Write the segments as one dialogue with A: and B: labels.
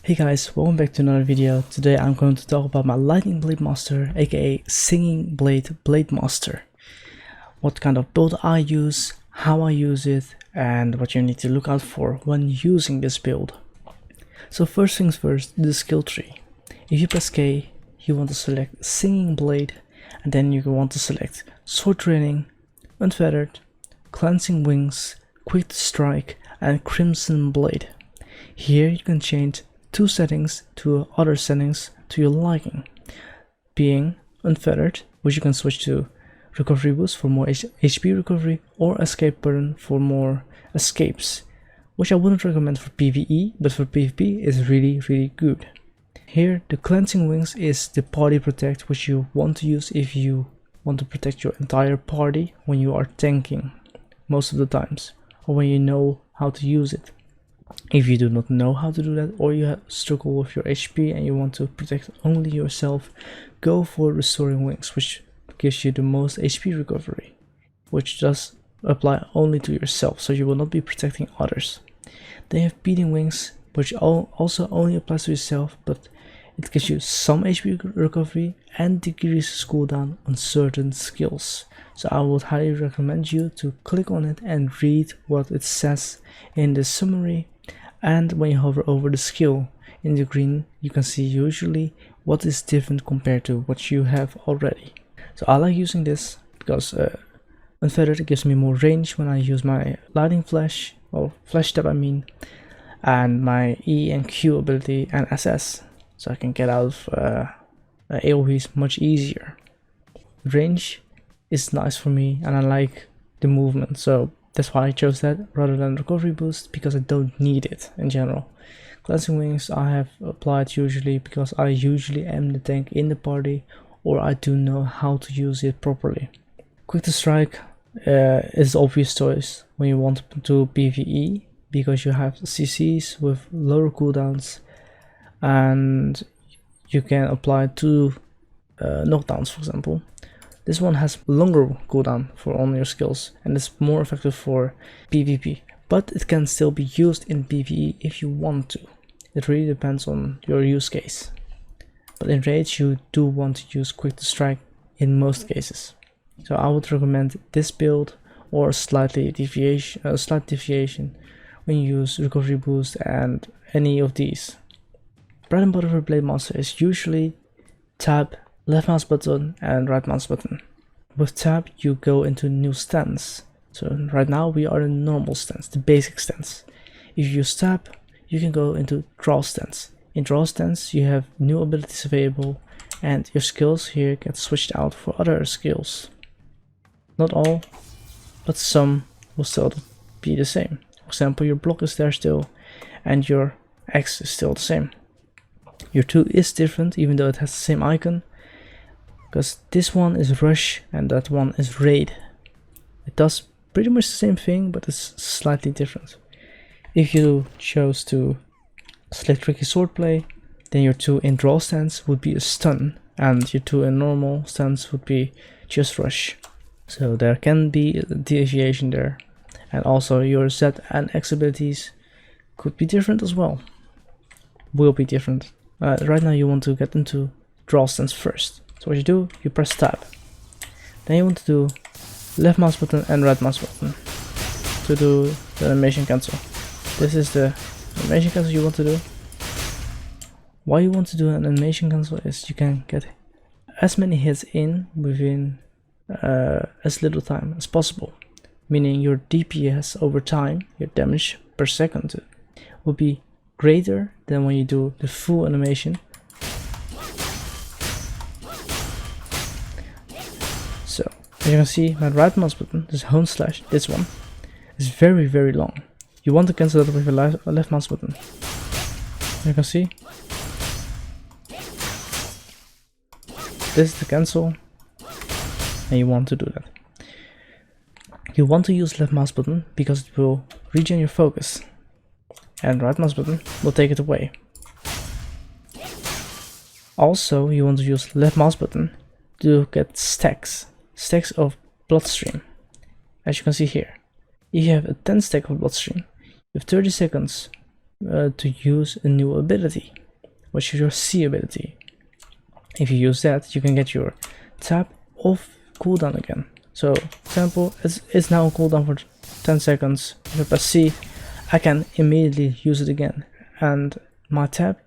A: Hey guys, welcome back to another video. Today I'm going to talk about my Lightning Blade Master, aka Singing Blade Master. What kind of build I use, how I use it, and what you need to look out for when using this build. So first things first, the skill tree. If you press K, you want to select Singing Blade, and then you want to select Sword Training, Unfeathered, Cleansing Wings, Quick to Strike, and Crimson Blade. Here you can change two settings to other settings to your liking, being Unfeathered, which you can switch to Recovery Boost for more HP recovery, or Escape Button for more escapes, which I wouldn't recommend for PvE, but for PvP is really good. Here the Cleansing Wings is the party protect, which you want to use if you want to protect your entire party when you are tanking most of the times, or when you know how to use it. If you do not know how to do that, or you struggle with your HP and you want to protect only yourself, go for Restoring Wings, which gives you the most HP recovery, which does apply only to yourself, so you will not be protecting others. They have Beating Wings, which also only applies to yourself, but it gives you some HP recovery and decreases cooldown on certain skills. So I would highly recommend you to click on it and read what it says in the summary. And when you hover over the skill in the green, you can see usually what is different compared to what you have already. So I like using this because Unfeathered gives me more range when I use my Lightning Flash, or Flash Step I mean, and my E and Q ability and SS, so I can get out of AoEs much easier. Range is nice for me and I like the movement, so that's why I chose that rather than Recovery Boost, because I don't need it in general. Cleansing Wings I have applied usually because I usually am the tank in the party, or I do know how to use it properly. Quick to Strike is the obvious choice when you want to do PvE, because you have CCs with lower cooldowns and you can apply two knockdowns, for example. This one has longer cooldown for all your skills and is more effective for PvP, but it can still be used in PvE if you want to. It really depends on your use case. But in Rage you do want to use Quick to Strike in most cases. So I would recommend this build or a slight deviation when you use Recovery Boost and any of these. Bread and butter for Blade Master is usually tab, left mouse button and right mouse button. With tab you go into new stance. So right now we are in normal stance, the basic stance. If you use tab, you can go into draw stance. In draw stance you have new abilities available and your skills here get switched out for other skills. Not all, but some will still be the same. For example, your block is there still and your X is still the same. Your 2 is different even though it has the same icon, because this one is Rush and that one is Raid. It does pretty much the same thing, but it's slightly different. If you chose to select Tricky Swordplay, then your 2 in draw stance would be a stun, and your 2 in normal stance would be just Rush. So there can be a deviation there, and also your Z and X abilities could be different as well. Will be different. Right now you want to get into draw stance first. So what you do, you press tab. Then you want to do left mouse button and right mouse button to do the animation cancel. This is the animation cancel you want to do. Why you want to do an animation cancel is you can get as many hits in within as little time as possible. Meaning your DPS over time, your damage per second, will be greater than when you do the full animation. So as you can see, my right mouse button, this home slash, this one, is very long. You want to cancel that with your left mouse button. You can see, this is the cancel, and you want to do that. You want to use left mouse button because it will regen your focus, and right mouse button will take it away. Also, you want to use left mouse button to get stacks of bloodstream. As you can see here, if you have a 10 stack of bloodstream, you have 30 seconds to use a new ability, which is your C ability. If you use that, you can get your tab off cooldown again. So, for example, it's now on cooldown for 10 seconds. If I press C, I can immediately use it again, and my tab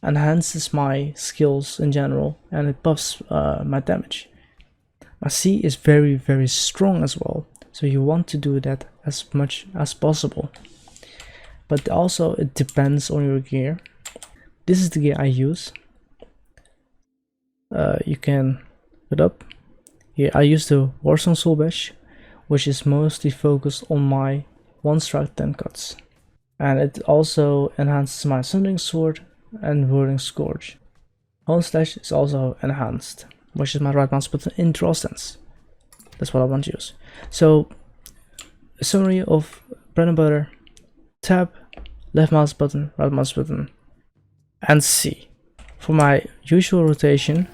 A: enhances my skills in general, and it buffs my damage. My C is very strong as well, so you want to do that as much as possible. But also it depends on your gear. This is the gear I use. You can put up here. I use the Warsong Soul Bash, which is mostly focused on my 1-strike 10 cuts, and it also enhances my Sundering Sword and Whirling Scourge. Hone Slash is also enhanced, which is my right mouse button in draw stance. That's what I want to use. So, a summary of bread and butter: tab, left mouse button, right mouse button, and C. For my usual rotation,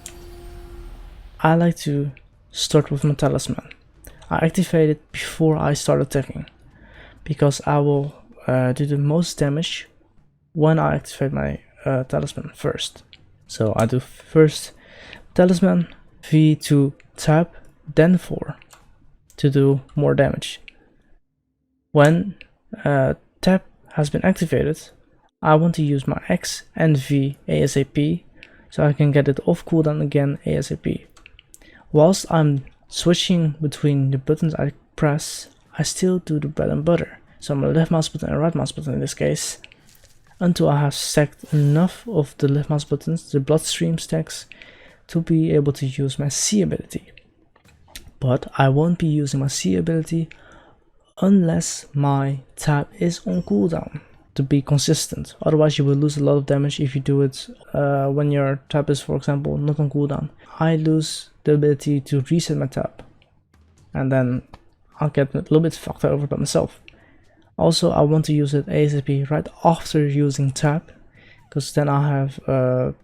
A: I like to start with my talisman. I activate it before I start attacking, because I will do the most damage when I activate my talisman first. So I do first talisman, V to tab, then 4 to do more damage. When tab has been activated, I want to use my X and V ASAP, so I can get it off cooldown again ASAP. Whilst I'm switching between the buttons I press, I still do the bread and butter. So my left mouse button and right mouse button in this case, until I have stacked enough of the left mouse buttons, the bloodstream stacks, to be able to use my C ability. But I won't be using my C ability unless my tab is on cooldown, to be consistent. Otherwise you will lose a lot of damage if you do it when your tab is, for example, not on cooldown. I lose the ability to reset my tab, and then I'll get a little bit fucked over by myself. Also, I want to use it ASAP right after using tab, because then I have a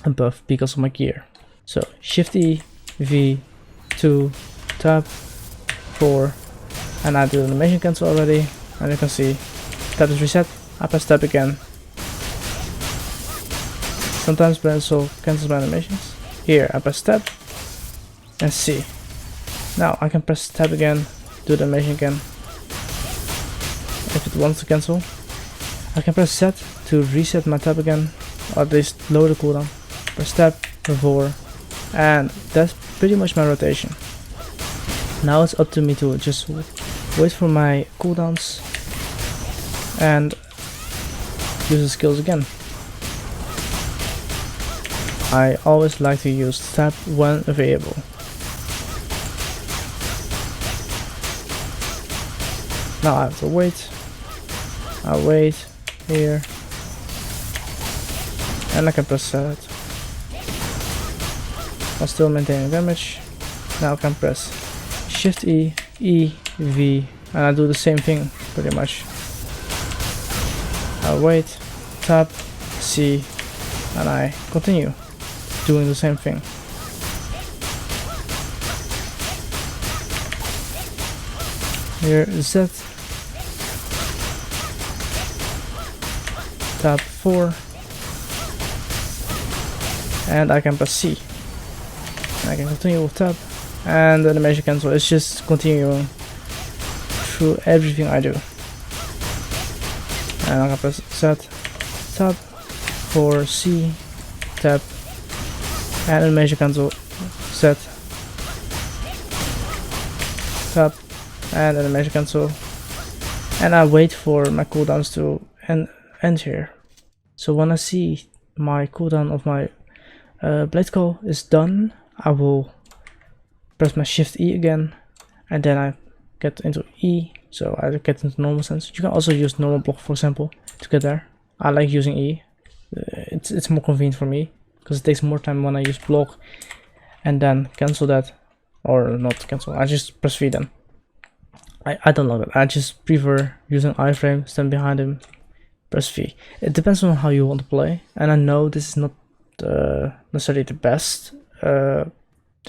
A: buff because of my gear. So Shift E, V, 2, tab, 4, and I do animation cancel already, and you can see tab is reset. I press tab again. Sometimes Brand also cancels my animations. Here I press tab and C. Now I can press tab again, do the animation again. If it wants to cancel, I can press Z to reset my tab again, or at least lower the cooldown. Press tab, 4, and that's pretty much my rotation. Now it's up to me to just wait for my cooldowns and use the skills again. I always like to use tab when available. Now I have to wait. I wait here, and I can press that. I'm still maintaining damage. Now I can press Shift E, E, V, and I do the same thing pretty much. I wait, tab, C, and I continue doing the same thing. Here Z, tab 4, and I can press C. And I can continue with tab, and the animation cancel is just continuing through everything I do. And I can press Z, tab, 4, C, tab, and animation cancel, Z, tab, and animation cancel, and I wait for my cooldowns to end here. So when I see my cooldown of my blade call is done, I will press my Shift E again, and then I get into E, so I get into normal sense. You can also use normal block, for example, to get there. I like using E. It's more convenient for me, because it takes more time when I use block and then cancel that, or not cancel, I just press V then. I don't like that. I just prefer using iframe, stand behind him, press V. It depends on how you want to play, and I know this is not necessarily the best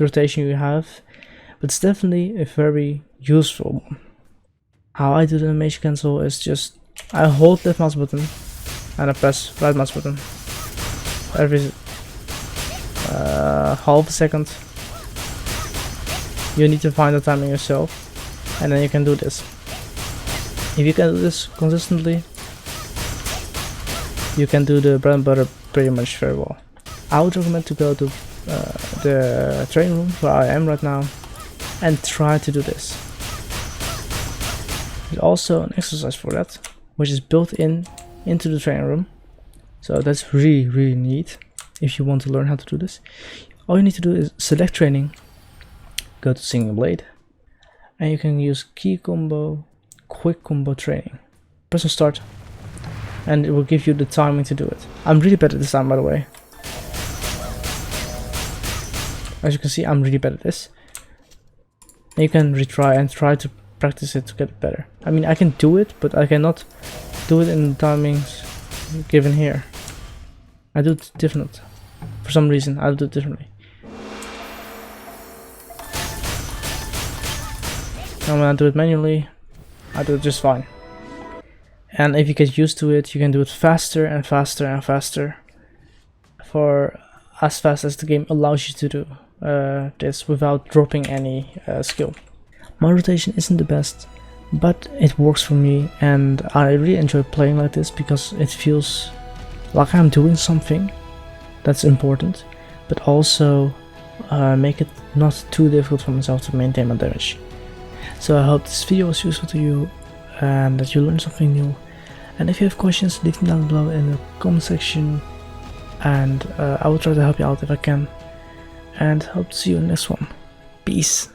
A: rotation you have, but it's definitely a very useful one. How I do the animation cancel is just I hold left mouse button and I press right mouse button every half a second. You need to find the timing yourself, and then you can do this. If you can do this consistently, you can do the bread and butter pretty much very well. I would recommend to go to the training room where I am right now and try to do this. There's also an exercise for that, which is built into the training room. So that's really neat if you want to learn how to do this. All you need to do is select training, go to singing blade, and you can use key combo, quick combo training. Press on start, and it will give you the timing to do it. I'm really bad at this time, by the way. As you can see, I'm really bad at this. And you can retry and try to practice it to get better. I mean, I can do it, but I cannot do it in the timings given here. I do it different. For some reason, I do it differently. And when I do it manually, I do it just fine. And if you get used to it, you can do it faster and faster and faster, for as fast as the game allows you to do this without dropping any skill. My rotation isn't the best, but it works for me, and I really enjoy playing like this because it feels like I'm doing something that's important, but also make it not too difficult for myself to maintain my damage. So I hope this video was useful to you and that you learned something new. And if you have questions, leave them down below in the comment section, and I will try to help you out if I can. And hope to see you in the next one. Peace.